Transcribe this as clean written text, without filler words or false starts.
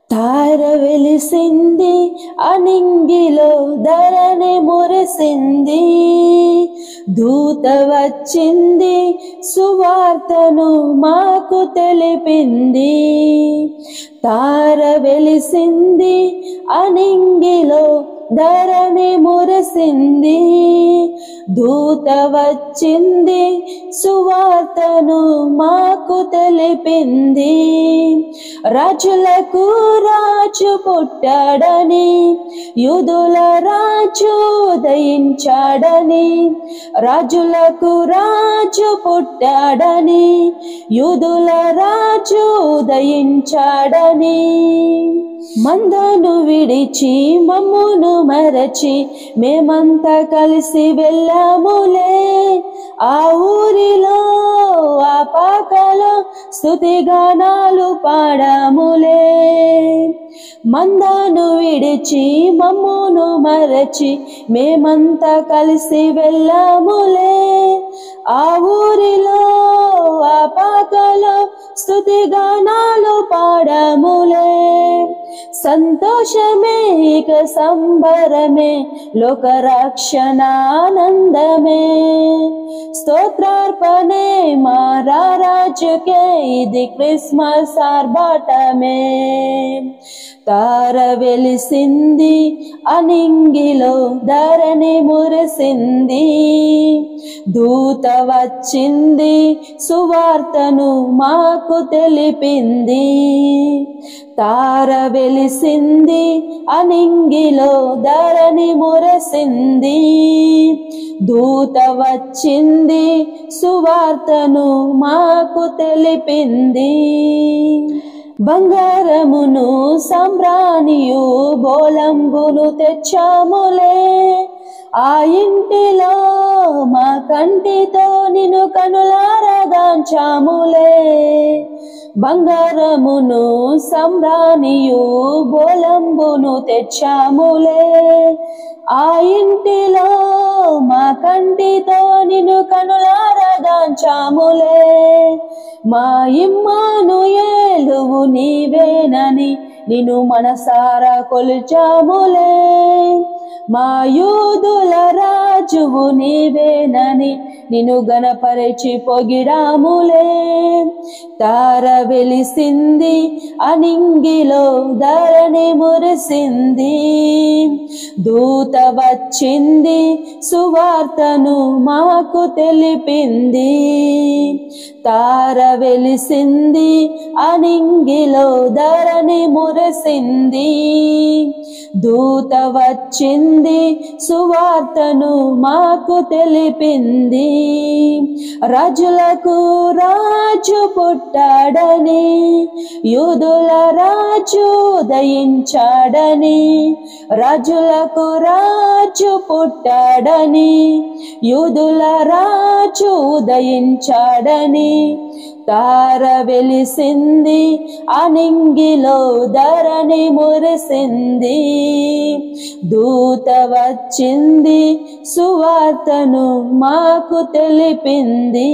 తార వెలిసింది అనింగిలో ధరణి మురిసింది, దూత వచ్చింది సువార్తను మాకు తెలిపింది. తార వెలిసింది అనింగిలో ధరణి మురిసింది, దూత వచ్చింది సువార్తను మాకు తెలిపింది. రాజులకు రాజు పుట్టాడని, యూదుల రాజు ఉదయించాడని. రాజులకు రాజు పుట్టాడని, యూదుల రాజు ఉదయించాడని. మందను విడిచి మమ్మును మరచి మేమంతా కలిసి వెళ్ళాములే. ఆ ఊరిలో ఆ పాకలో స్తుతిగానాలు పాడాములే. మందను విడిచి మమ్మును మరచి మేమంతా కలిసి వెళ్ళాములే. ఆ ఊరిలో ఆ పాకలో స్తుతిగానాలు పాడాములే. సంతోషమే ఇక సంబరమే, లోకరక్షణానందమే. స్తోత్రార్పణే మా రాజుకే, ఇది క్రిస్మస్ ఆర్భాటమే. తార వెలిసింది అనింగిలో ధరణి మురిసింది, దూత వచ్చింది సువార్తను మాకు తెలిపింది. తార వెలిసింది అనింగిలో ధరణి మురిసింది, దూత వచ్చింది సువార్తను మాకు తెలిపింది. బంగారమును సాంబ్రాణియు బోళంబును తెచ్చాములే. ఆ ఇంటిలో మా కంటితో నిన్ను కనులారగాంచాములే. బంగారమును సాంబ్రాణియు బోళంబును తెచ్చాములే. ఆ ఇంటిలో మా కంటితో నిన్ను కనులారగాంచాములే. మా ఇమ్మానుయేలువు నీవేనని నిన్ను మనసారా కొలిచాములే. మా యూదుల రాజువు నీవేనని నిన్ను గణపరిచి పొగిడాములే. తార వెలిసింది అనింగిలో ధరణి మురిసింది, దూత వచ్చింది సువార్తను మాకు తెలిపింది. తార వెలిసింది అనింగిలో ధరణి మురిసింది, దూత వచ్చింది సువార్తను మాకు తెలిపింది. రాజులకు రాజు పుట్టాడని, యూదుల రాజు ఉదయించాడని. రాజులకు రాజు పుట్టాడని, యూదుల రాజు ఉదయించాడని. తార వెలిసింది అనింగిలో ధరణి మురిసింది, దూత వచ్చింది సువార్తను మాకు తెలిపింది.